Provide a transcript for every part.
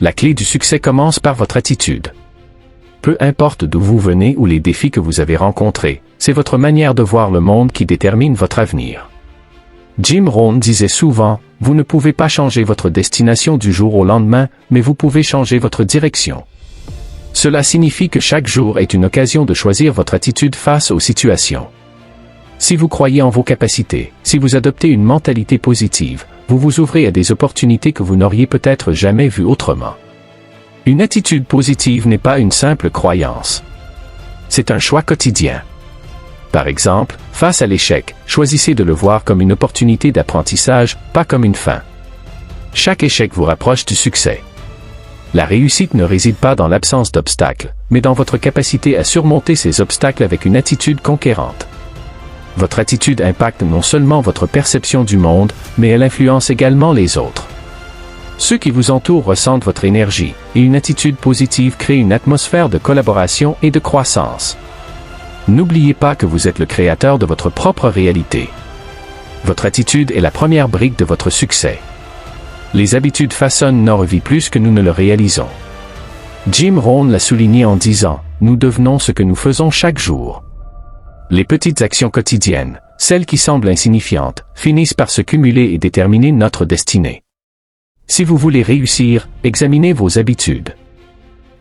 La clé du succès commence par votre attitude. Peu importe d'où vous venez ou les défis que vous avez rencontrés, c'est votre manière de voir le monde qui détermine votre avenir. Jim Rohn disait souvent, « Vous ne pouvez pas changer votre destination du jour au lendemain, mais vous pouvez changer votre direction. » Cela signifie que chaque jour est une occasion de choisir votre attitude face aux situations. Si vous croyez en vos capacités, si vous adoptez une mentalité positive, vous vous ouvrez à des opportunités que vous n'auriez peut-être jamais vues autrement. Une attitude positive n'est pas une simple croyance. C'est un choix quotidien. Par exemple, face à l'échec, choisissez de le voir comme une opportunité d'apprentissage, pas comme une fin. Chaque échec vous rapproche du succès. La réussite ne réside pas dans l'absence d'obstacles, mais dans votre capacité à surmonter ces obstacles avec une attitude conquérante. Votre attitude impacte non seulement votre perception du monde, mais elle influence également les autres. Ceux qui vous entourent ressentent votre énergie, et une attitude positive crée une atmosphère de collaboration et de croissance. N'oubliez pas que vous êtes le créateur de votre propre réalité. Votre attitude est la première brique de votre succès. Les habitudes façonnent nos vies plus que nous ne le réalisons. Jim Rohn l'a souligné en disant, « Nous devenons ce que nous faisons chaque jour. » Les petites actions quotidiennes, celles qui semblent insignifiantes, finissent par se cumuler et déterminer notre destinée. Si vous voulez réussir, examinez vos habitudes.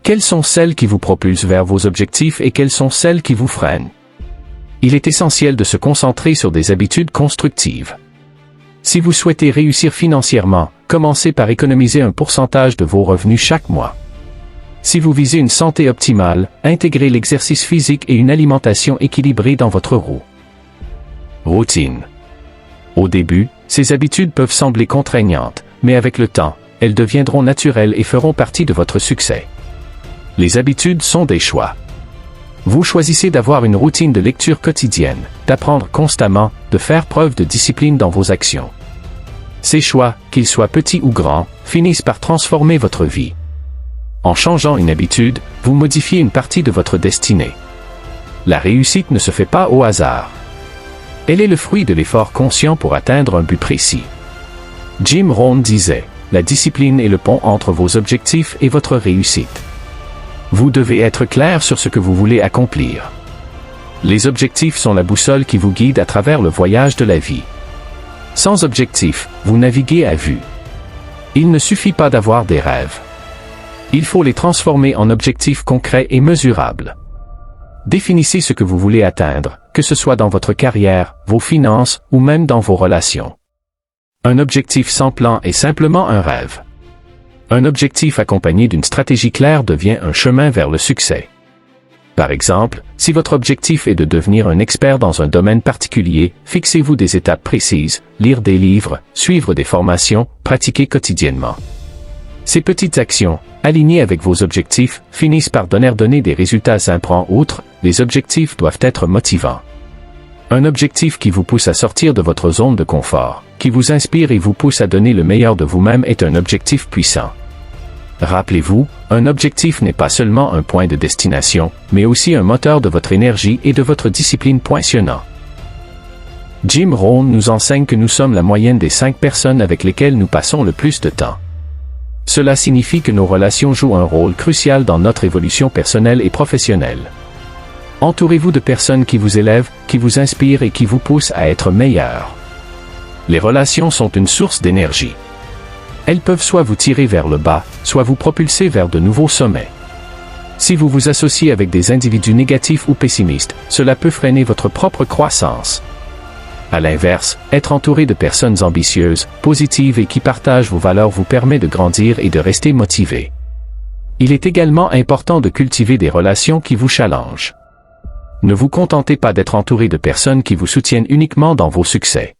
Quelles sont celles qui vous propulsent vers vos objectifs et quelles sont celles qui vous freinent? Il est essentiel de se concentrer sur des habitudes constructives. Si vous souhaitez réussir financièrement, commencez par économiser un pourcentage de vos revenus chaque mois. Si vous visez une santé optimale, intégrez l'exercice physique et une alimentation équilibrée dans votre routine. Au début, ces habitudes peuvent sembler contraignantes, mais avec le temps, elles deviendront naturelles et feront partie de votre succès. Les habitudes sont des choix. Vous choisissez d'avoir une routine de lecture quotidienne, d'apprendre constamment, de faire preuve de discipline dans vos actions. Ces choix, qu'ils soient petits ou grands, finissent par transformer votre vie. En changeant une habitude, vous modifiez une partie de votre destinée. La réussite ne se fait pas au hasard. Elle est le fruit de l'effort conscient pour atteindre un but précis. Jim Rohn disait, « La discipline est le pont entre vos objectifs et votre réussite. » Vous devez être clair sur ce que vous voulez accomplir. Les objectifs sont la boussole qui vous guide à travers le voyage de la vie. Sans objectif, vous naviguez à vue. Il ne suffit pas d'avoir des rêves. Il faut les transformer en objectifs concrets et mesurables. Définissez ce que vous voulez atteindre, que ce soit dans votre carrière, vos finances ou même dans vos relations. Un objectif sans plan est simplement un rêve. Un objectif accompagné d'une stratégie claire devient un chemin vers le succès. Par exemple, si votre objectif est de devenir un expert dans un domaine particulier, fixez-vous des étapes précises, lire des livres, suivre des formations, pratiquer quotidiennement. Ces petites actions, alignées avec vos objectifs, finissent par donner des résultats imprends. Outre, les objectifs doivent être motivants. Un objectif qui vous pousse à sortir de votre zone de confort, qui vous inspire et vous pousse à donner le meilleur de vous-même est un objectif puissant. Rappelez-vous, un objectif n'est pas seulement un point de destination, mais aussi un moteur de votre énergie et de votre discipline pointionnant. Jim Rohn nous enseigne que nous sommes la moyenne des 5 personnes avec lesquelles nous passons le plus de temps. Cela signifie que nos relations jouent un rôle crucial dans notre évolution personnelle et professionnelle. Entourez-vous de personnes qui vous élèvent, qui vous inspirent et qui vous poussent à être meilleurs. Les relations sont une source d'énergie. Elles peuvent soit vous tirer vers le bas, soit vous propulser vers de nouveaux sommets. Si vous vous associez avec des individus négatifs ou pessimistes, cela peut freiner votre propre croissance. À l'inverse, être entouré de personnes ambitieuses, positives et qui partagent vos valeurs vous permet de grandir et de rester motivé. Il est également important de cultiver des relations qui vous challengent. Ne vous contentez pas d'être entouré de personnes qui vous soutiennent uniquement dans vos succès.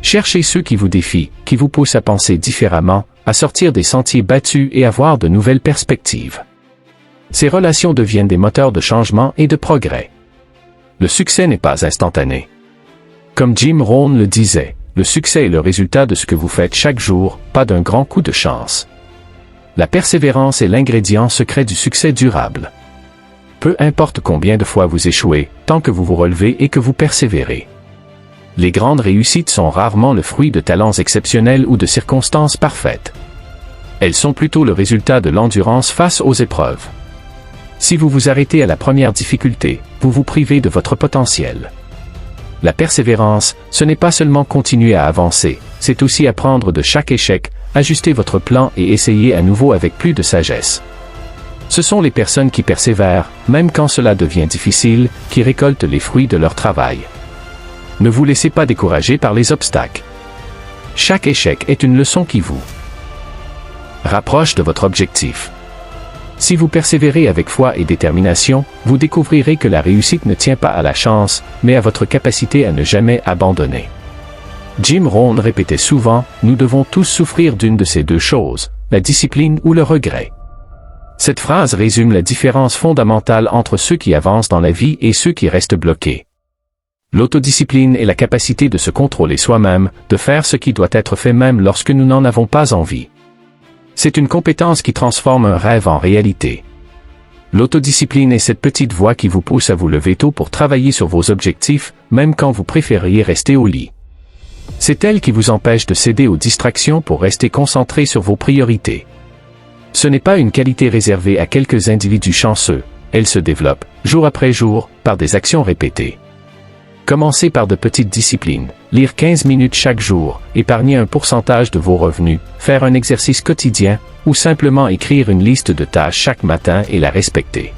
Cherchez ceux qui vous défient, qui vous poussent à penser différemment, à sortir des sentiers battus et à voir de nouvelles perspectives. Ces relations deviennent des moteurs de changement et de progrès. Le succès n'est pas instantané. Comme Jim Rohn le disait, le succès est le résultat de ce que vous faites chaque jour, pas d'un grand coup de chance. La persévérance est l'ingrédient secret du succès durable. Peu importe combien de fois vous échouez, tant que vous vous relevez et que vous persévérez. Les grandes réussites sont rarement le fruit de talents exceptionnels ou de circonstances parfaites. Elles sont plutôt le résultat de l'endurance face aux épreuves. Si vous vous arrêtez à la première difficulté, vous vous privez de votre potentiel. La persévérance, ce n'est pas seulement continuer à avancer, c'est aussi apprendre de chaque échec, ajuster votre plan et essayer à nouveau avec plus de sagesse. Ce sont les personnes qui persévèrent, même quand cela devient difficile, qui récoltent les fruits de leur travail. Ne vous laissez pas décourager par les obstacles. Chaque échec est une leçon qui vous rapproche de votre objectif. Si vous persévérez avec foi et détermination, vous découvrirez que la réussite ne tient pas à la chance, mais à votre capacité à ne jamais abandonner. Jim Rohn répétait souvent, nous devons tous souffrir d'une de ces deux choses, la discipline ou le regret. Cette phrase résume la différence fondamentale entre ceux qui avancent dans la vie et ceux qui restent bloqués. L'autodiscipline est la capacité de se contrôler soi-même, de faire ce qui doit être fait même lorsque nous n'en avons pas envie. C'est une compétence qui transforme un rêve en réalité. L'autodiscipline est cette petite voix qui vous pousse à vous lever tôt pour travailler sur vos objectifs, même quand vous préfériez rester au lit. C'est elle qui vous empêche de céder aux distractions pour rester concentré sur vos priorités. Ce n'est pas une qualité réservée à quelques individus chanceux, elle se développe, jour après jour, par des actions répétées. Commencez par de petites disciplines, lire 15 minutes chaque jour, épargner un pourcentage de vos revenus, faire un exercice quotidien, ou simplement écrire une liste de tâches chaque matin et la respecter.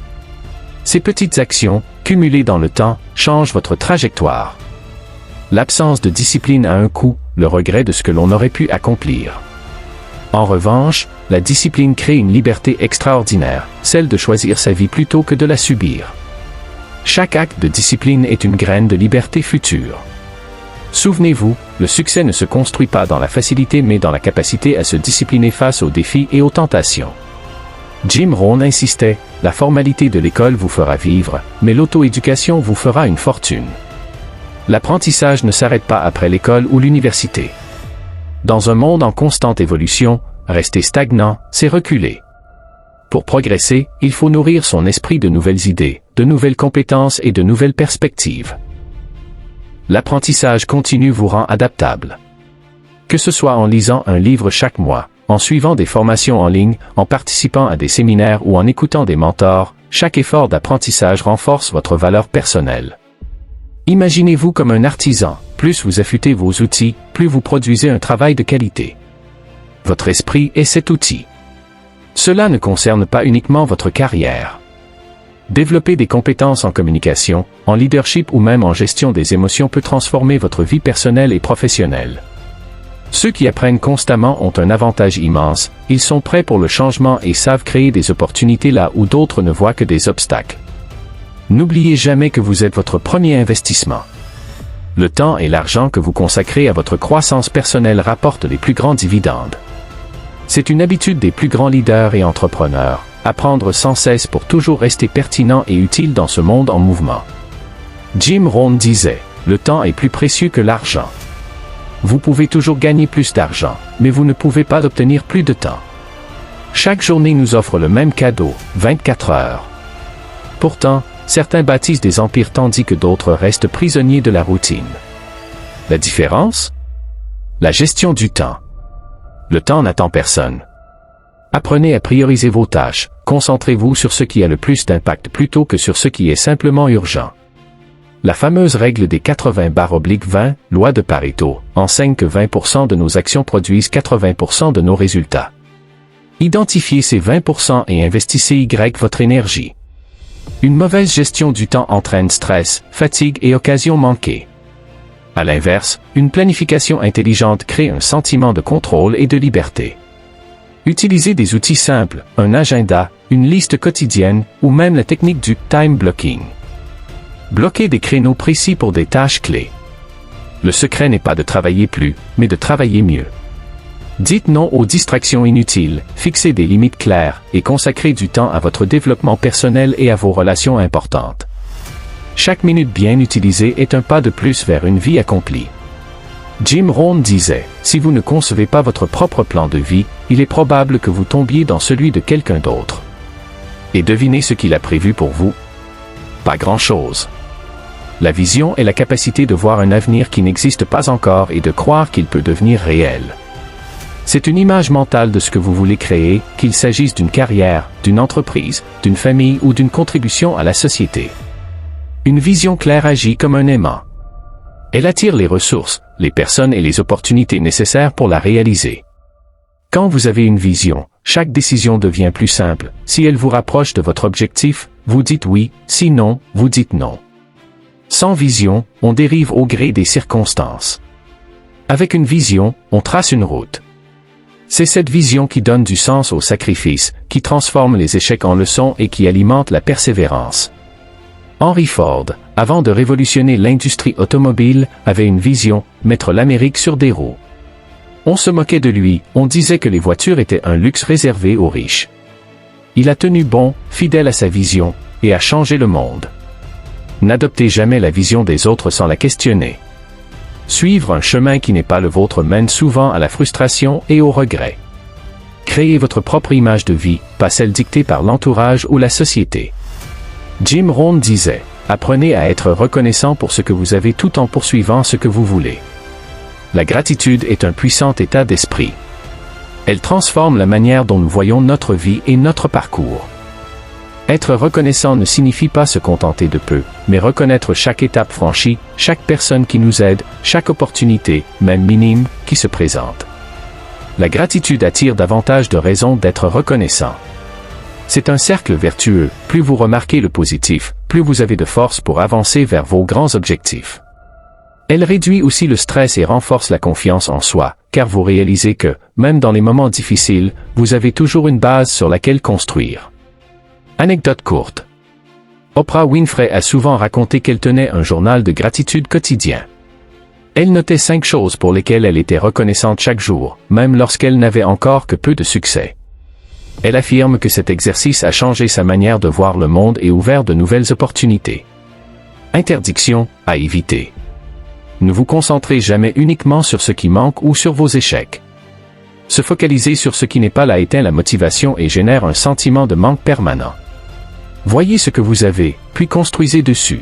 Ces petites actions, cumulées dans le temps, changent votre trajectoire. L'absence de discipline a un coût, le regret de ce que l'on aurait pu accomplir. En revanche, la discipline crée une liberté extraordinaire, celle de choisir sa vie plutôt que de la subir. Chaque acte de discipline est une graine de liberté future. Souvenez-vous, le succès ne se construit pas dans la facilité mais dans la capacité à se discipliner face aux défis et aux tentations. Jim Rohn insistait, la formalité de l'école vous fera vivre, mais l'auto-éducation vous fera une fortune. L'apprentissage ne s'arrête pas après l'école ou l'université. Dans un monde en constante évolution, rester stagnant, c'est reculer. Pour progresser, il faut nourrir son esprit de nouvelles idées, de nouvelles compétences et de nouvelles perspectives. L'apprentissage continu vous rend adaptable. Que ce soit en lisant un livre chaque mois, en suivant des formations en ligne, en participant à des séminaires ou en écoutant des mentors, chaque effort d'apprentissage renforce votre valeur personnelle. Imaginez-vous comme un artisan, plus vous affûtez vos outils, plus vous produisez un travail de qualité. Votre esprit est cet outil. Cela ne concerne pas uniquement votre carrière. Développer des compétences en communication, en leadership ou même en gestion des émotions peut transformer votre vie personnelle et professionnelle. Ceux qui apprennent constamment ont un avantage immense, ils sont prêts pour le changement et savent créer des opportunités là où d'autres ne voient que des obstacles. N'oubliez jamais que vous êtes votre premier investissement. Le temps et l'argent que vous consacrez à votre croissance personnelle rapportent les plus grands dividendes. C'est une habitude des plus grands leaders et entrepreneurs, apprendre sans cesse pour toujours rester pertinent et utile dans ce monde en mouvement. Jim Rohn disait, le temps est plus précieux que l'argent. Vous pouvez toujours gagner plus d'argent, mais vous ne pouvez pas obtenir plus de temps. Chaque journée nous offre le même cadeau, 24 heures. Pourtant, certains bâtissent des empires tandis que d'autres restent prisonniers de la routine. La différence? La gestion du temps. Le temps n'attend personne. Apprenez à prioriser vos tâches, concentrez-vous sur ce qui a le plus d'impact plutôt que sur ce qui est simplement urgent. La fameuse règle des 80/20, loi de Pareto, enseigne que 20% de nos actions produisent 80% de nos résultats. Identifiez ces 20% et investissez votre énergie. Une mauvaise gestion du temps entraîne stress, fatigue et occasions manquées. À l'inverse, une planification intelligente crée un sentiment de contrôle et de liberté. Utilisez des outils simples, un agenda, une liste quotidienne, ou même la technique du time blocking. Bloquez des créneaux précis pour des tâches clés. Le secret n'est pas de travailler plus, mais de travailler mieux. Dites non aux distractions inutiles, fixez des limites claires, et consacrez du temps à votre développement personnel et à vos relations importantes. Chaque minute bien utilisée est un pas de plus vers une vie accomplie. Jim Rohn disait, si vous ne concevez pas votre propre plan de vie, il est probable que vous tombiez dans celui de quelqu'un d'autre. Et devinez ce qu'il a prévu pour vous? Pas grand-chose. La vision est la capacité de voir un avenir qui n'existe pas encore et de croire qu'il peut devenir réel. C'est une image mentale de ce que vous voulez créer, qu'il s'agisse d'une carrière, d'une entreprise, d'une famille ou d'une contribution à la société. Une vision claire agit comme un aimant. Elle attire les ressources, les personnes et les opportunités nécessaires pour la réaliser. Quand vous avez une vision, chaque décision devient plus simple. Si elle vous rapproche de votre objectif, vous dites oui, sinon, vous dites non. Sans vision, on dérive au gré des circonstances. Avec une vision, on trace une route. C'est cette vision qui donne du sens au sacrifice, qui transforme les échecs en leçons et qui alimente la persévérance. Henry Ford, avant de révolutionner l'industrie automobile, avait une vision, mettre l'Amérique sur des roues. On se moquait de lui, on disait que les voitures étaient un luxe réservé aux riches. Il a tenu bon, fidèle à sa vision, et a changé le monde. N'adoptez jamais la vision des autres sans la questionner. Suivre un chemin qui n'est pas le vôtre mène souvent à la frustration et au regret. Créez votre propre image de vie, pas celle dictée par l'entourage ou la société. Jim Rohn disait, « Apprenez à être reconnaissant pour ce que vous avez tout en poursuivant ce que vous voulez. » La gratitude est un puissant état d'esprit. Elle transforme la manière dont nous voyons notre vie et notre parcours. Être reconnaissant ne signifie pas se contenter de peu, mais reconnaître chaque étape franchie, chaque personne qui nous aide, chaque opportunité, même minime, qui se présente. La gratitude attire davantage de raisons d'être reconnaissant. C'est un cercle vertueux, plus vous remarquez le positif, plus vous avez de force pour avancer vers vos grands objectifs. Elle réduit aussi le stress et renforce la confiance en soi, car vous réalisez que, même dans les moments difficiles, vous avez toujours une base sur laquelle construire. Anecdote courte. Oprah Winfrey a souvent raconté qu'elle tenait un journal de gratitude quotidien. Elle notait 5 choses pour lesquelles elle était reconnaissante chaque jour, même lorsqu'elle n'avait encore que peu de succès. Elle affirme que cet exercice a changé sa manière de voir le monde et ouvert de nouvelles opportunités. Interdiction à éviter. Ne vous concentrez jamais uniquement sur ce qui manque ou sur vos échecs. Se focaliser sur ce qui n'est pas là éteint la motivation et génère un sentiment de manque permanent. Voyez ce que vous avez, puis construisez dessus.